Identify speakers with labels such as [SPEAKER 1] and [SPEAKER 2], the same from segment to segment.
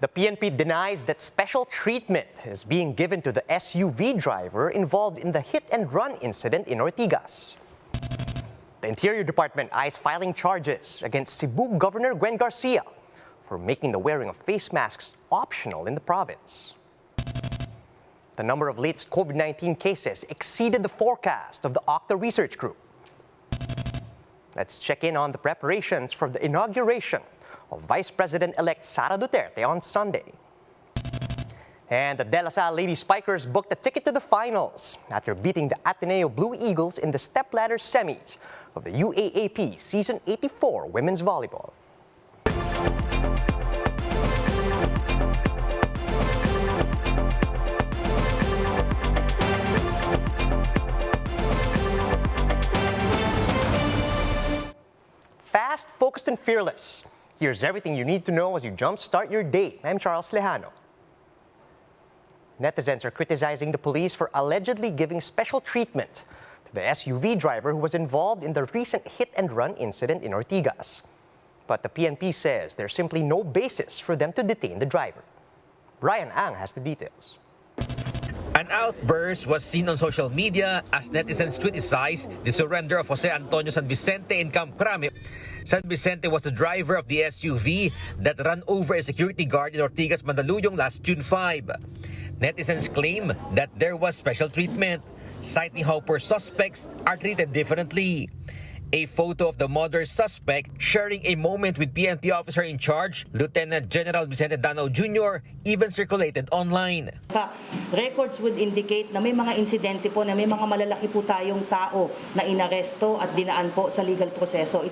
[SPEAKER 1] The PNP denies that special treatment is being given to the SUV driver involved in the hit-and-run incident in Ortigas. The Interior Department eyes filing charges against Cebu Governor Gwen Garcia for making the wearing of face masks optional in the province. The number of latest COVID-19 cases exceeded the forecast of the Octa Research Group. Let's check in on the preparations for the inauguration of Vice President-elect Sara Duterte on Sunday. And the DLSU Lady Spikers booked a ticket to the finals after beating the Ateneo Blue Eagles in the stepladder semis of the UAAP Season 84 Women's Volleyball. Fast, focused, and fearless. Here's everything you need to know as you jumpstart your day. I'm Charles Lejano. Netizens are criticizing the police for allegedly giving special treatment to the SUV driver who was involved in the recent hit-and-run incident in Ortigas. But the PNP says there's simply no basis for them to detain the driver. Brian Ang has the details.
[SPEAKER 2] An outburst was seen on social media as netizens criticized the surrender of Jose Antonio San Vicente in Camp Crame. San Vicente was the driver of the SUV that ran over a security guard in Ortigas, Mandaluyong last June 5. Netizens claim that there was special treatment, citing how poor suspects are treated differently. A photo of the mother suspect sharing a moment with PNP officer in charge, Lieutenant General Vicente Danao Jr., even circulated online.
[SPEAKER 3] Records would indicate na may mga insidente po na may mga malalaki po tayong tao na inaresto at dinaan po sa legal proseso.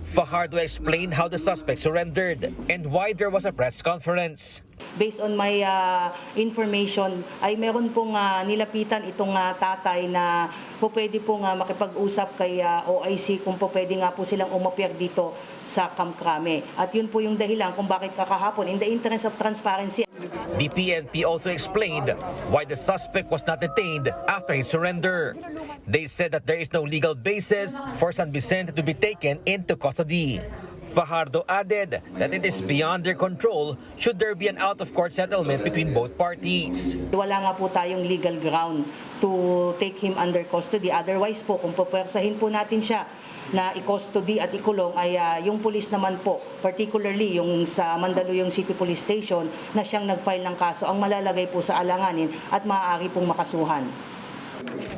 [SPEAKER 2] Fajardo explained how the suspect surrendered and why there was a press conference.
[SPEAKER 3] Based on my information, ay meron pong nilapitan itong tatay na po pwede pong makipag-usap kay OIC kung po pwede nga po silang umapir dito sa Camp Crame. At yun po yung dahilan kung bakit kakahapon, in the interest of transparency.
[SPEAKER 2] The PNP also explained why the suspect was not detained after his surrender. They said that there is no legal basis for San Vicente to be taken into custody. Fajardo added that it is beyond their control should there be an out-of-court settlement between both parties.
[SPEAKER 3] Wala nga po tayong legal ground to take him under custody. Otherwise po, kung pupwersahin po natin siya na i-custody at ikulong, ay yung police naman po, particularly yung sa Mandaluyong City Police Station, na siyang nag-file ng kaso, ang malalagay po sa alanganin at maaari pong makasuhan.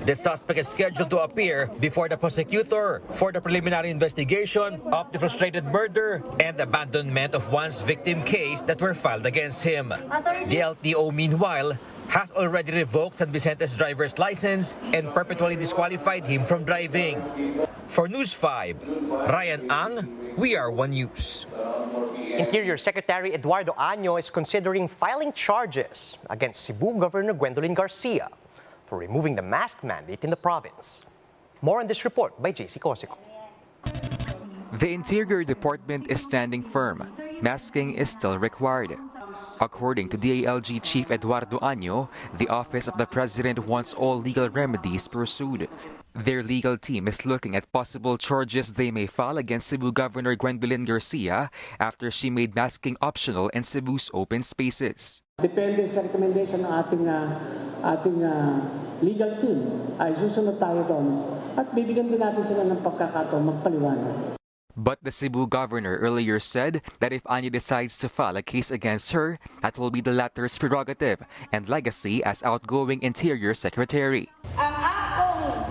[SPEAKER 2] The suspect is scheduled to appear before the prosecutor for the preliminary investigation of the frustrated murder and abandonment of one's victim case that were filed against him. The LTO, meanwhile, has already revoked San Vicente's driver's license and perpetually disqualified him from driving. For News 5, Ryan Ang, We Are One News.
[SPEAKER 1] Interior Secretary Eduardo Año is considering filing charges against Cebu Governor Gwendolyn Garcia for removing the mask mandate in the province. More on this report by JC Cosico.
[SPEAKER 4] The Interior Department is standing firm. Masking is still required. According to DILG Chief Eduardo Año, the Office of the President wants all legal remedies pursued. Their legal team is looking at possible charges they may file against Cebu Governor Gwendolyn Garcia after she made masking optional in Cebu's open spaces.
[SPEAKER 5] Depende sa recommendation ng ating legal team, ay susunod tayo doon at bibigyan din natin sila ng pagkakataon magpaliwanag.
[SPEAKER 4] But the Cebu governor earlier said that if Año decides to file a case against her, that will be the latter's prerogative and legacy as outgoing Interior Secretary.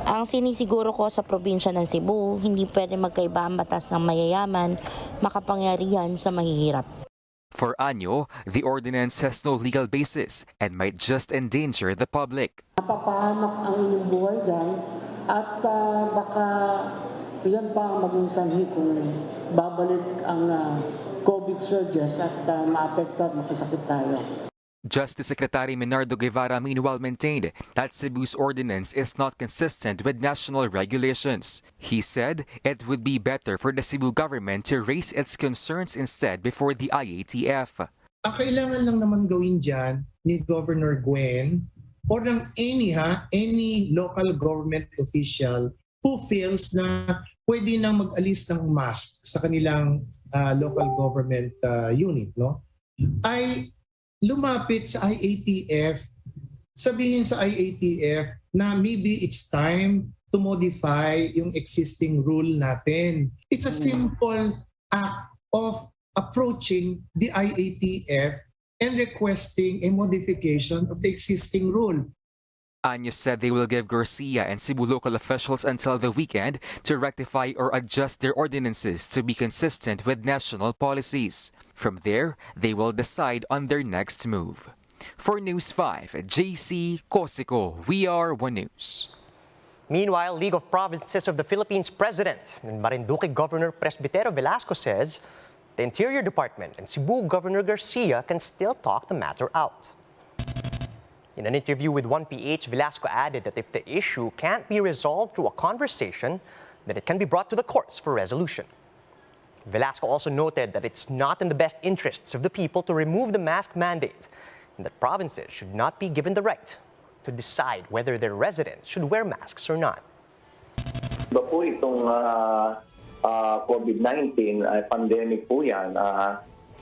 [SPEAKER 6] Ang sinisiguro ko sa probinsya ng Cebu, hindi pwede magkaiba ang batas ng mayayaman, makapangyarihan sa mahihirap.
[SPEAKER 4] For Año, the ordinance has no legal basis and might just endanger the public.
[SPEAKER 5] Napapahamak ang inyong buhay dyan at baka yan pa ang maging sanhi kung babalik ang COVID surges at maapekto at makasakit tayo.
[SPEAKER 4] Justice Secretary Menardo Guevara meanwhile maintained that Cebu's ordinance is not consistent with national regulations. He said it would be better for the Cebu government to raise its concerns instead before the IATF.
[SPEAKER 7] Ang kailangan lang naman gawin dyan ni Governor Gwen or ng any local government official who feels na pwede nang mag-alis ng mask sa kanilang local government unit, no? ay lumapit sa IATF, sabihin sa IATF na maybe it's time to modify yung existing rule natin. It's a simple act of approaching the IATF and requesting a modification of the existing rule.
[SPEAKER 4] Anyos said they will give Garcia and Cebu local officials until the weekend to rectify or adjust their ordinances to be consistent with national policies. From there, they will decide on their next move. For News 5, JC Cosico, We Are One News.
[SPEAKER 1] Meanwhile, League of Provinces of the Philippines President and Marinduque Governor Presbitero Velasco says the Interior Department and Cebu Governor Garcia can still talk the matter out. In an interview with 1PH, Velasco added that if the issue can't be resolved through a conversation, then it can be brought to the courts for resolution. Velasco also noted that it's not in the best interests of the people to remove the mask mandate and that provinces should not be given the right to decide whether their residents should wear masks or not.
[SPEAKER 8] Iba po itong COVID-19, pandemic po yan.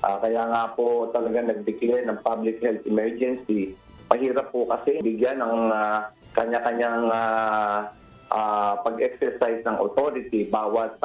[SPEAKER 8] Kaya nga po talaga nag-declare ng public health emergency. Mahirap po kasi bigyan ng kanya-kanyang pag-exercise ng authority bawat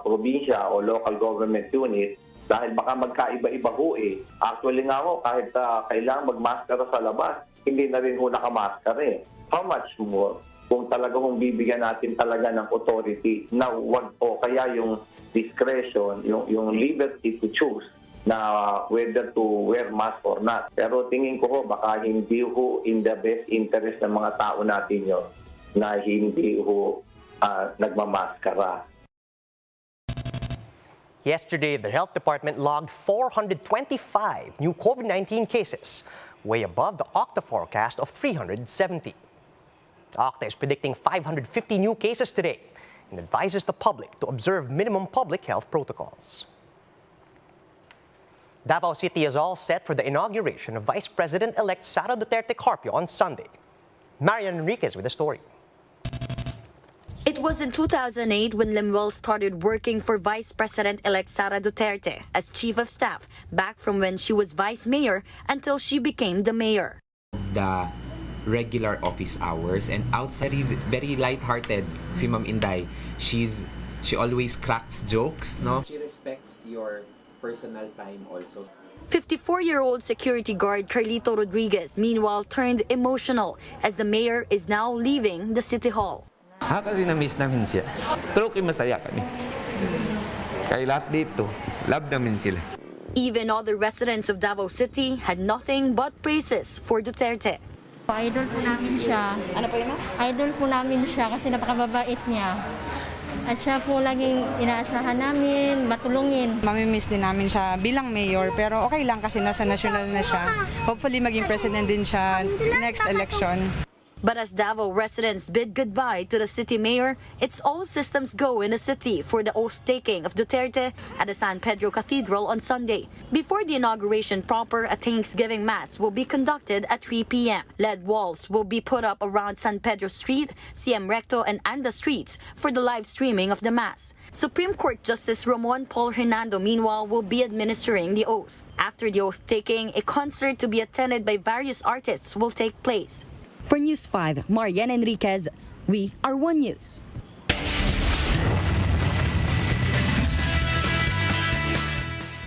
[SPEAKER 8] probinsya o local government unit dahil baka magkaiba-iba ho eh. Actually nga ho, kahit kailangan magmaskara sa labas, hindi na rin ho nakamaskara eh. How much more kung talaga hong bibigyan natin talaga ng authority na wag po kaya yung discretion, yung liberty to choose na whether to wear mask or not. Pero tingin ko ho, baka hindi ho in the best interest ng mga tao natin yun na hindi ho nagmamaskara.
[SPEAKER 1] Yesterday, the Health Department logged 425 new COVID-19 cases, way above the OCTA forecast of 370. OCTA is predicting 550 new cases today and advises the public to observe minimum public health protocols. Davao City is all set for the inauguration of Vice President-elect Sara Duterte Carpio on Sunday. Marian Enriquez with the story.
[SPEAKER 9] It was in 2008 when Lemuel started working for Vice President-elect Sara Duterte as Chief of Staff, back from when she was Vice Mayor until she became the Mayor.
[SPEAKER 10] The regular office hours and outside, very light-hearted si Ma'am Inday. She always cracks jokes, no? She respects your personal time also.
[SPEAKER 9] 54-year-old security guard Carlito Rodriguez meanwhile turned emotional as the mayor is now leaving the City Hall.
[SPEAKER 11] Kasi na-miss namin siya. Pero masaya kami. Kaya lahat dito, love namin sila.
[SPEAKER 9] Even other residents of Davao City had nothing but praises for Duterte.
[SPEAKER 12] Idol po namin siya.
[SPEAKER 9] Ano po yun?
[SPEAKER 12] Idol po namin siya kasi napakababait niya. At siya po laging inaasahan namin, matulungin.
[SPEAKER 13] Mamimiss din namin siya bilang mayor, pero okay lang kasi nasa national na siya. Hopefully maging president din siya next election.
[SPEAKER 9] But as Davao residents bid goodbye to the city mayor, it's all systems go in the city for the oath-taking of Duterte at the San Pedro Cathedral on Sunday. Before the inauguration proper, a Thanksgiving Mass will be conducted at 3 p.m. LED walls will be put up around San Pedro Street, CM Recto, and Anda streets for the live streaming of the Mass. Supreme Court Justice Ramon Paul Hernando, meanwhile, will be administering the oath. After the oath-taking, a concert to be attended by various artists will take place.
[SPEAKER 14] For News 5, Marian Enriquez, We Are One News.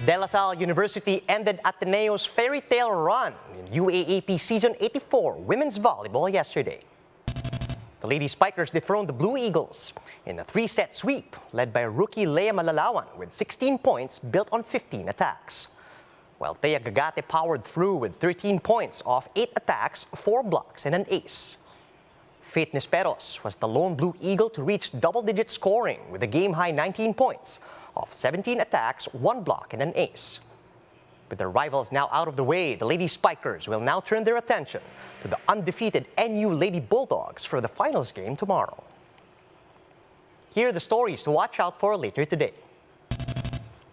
[SPEAKER 1] De La Salle University ended Ateneo's fairy tale run in UAAP Season 84 women's volleyball yesterday. The Lady Spikers dethroned the Blue Eagles in a 3-set sweep led by rookie Lea Malalawan with 16 points built on 15 attacks. While Thea Gagate powered through with 13 points off 8 attacks, 4 blocks, and an ace. Faith Nisperos was the lone Blue Eagle to reach double-digit scoring with a game-high 19 points off 17 attacks, 1 block, and an ace. With their rivals now out of the way, the Lady Spikers will now turn their attention to the undefeated NU Lady Bulldogs for the finals game tomorrow. Here are the stories to watch out for later today.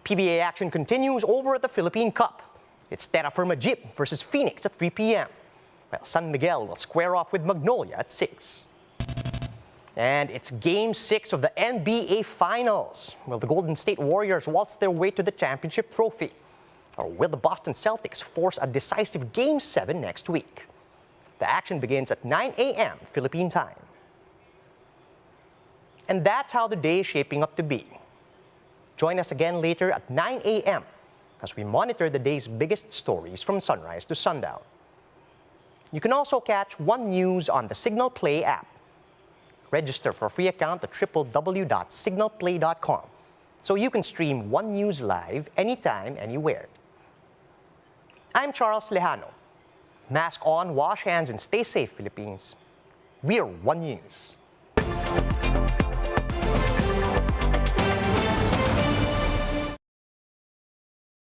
[SPEAKER 1] PBA action continues over at the Philippine Cup. It's Terra Firma Jeep versus Phoenix at 3 p.m. While San Miguel will square off with Magnolia at 6. And it's Game 6 of the NBA Finals. Well, the Golden State Warriors waltz their way to the championship trophy. Or will the Boston Celtics force a decisive Game 7 next week? The action begins at 9 a.m. Philippine time. And that's how the day is shaping up to be. Join us again later at 9 a.m. as we monitor the day's biggest stories from sunrise to sundown. You can also catch One News on the Signal Play app. Register for a free account at www.signalplay.com so you can stream One News live anytime, anywhere. I'm Charles Lejano. Mask on, wash hands, and stay safe, Philippines. We're One News.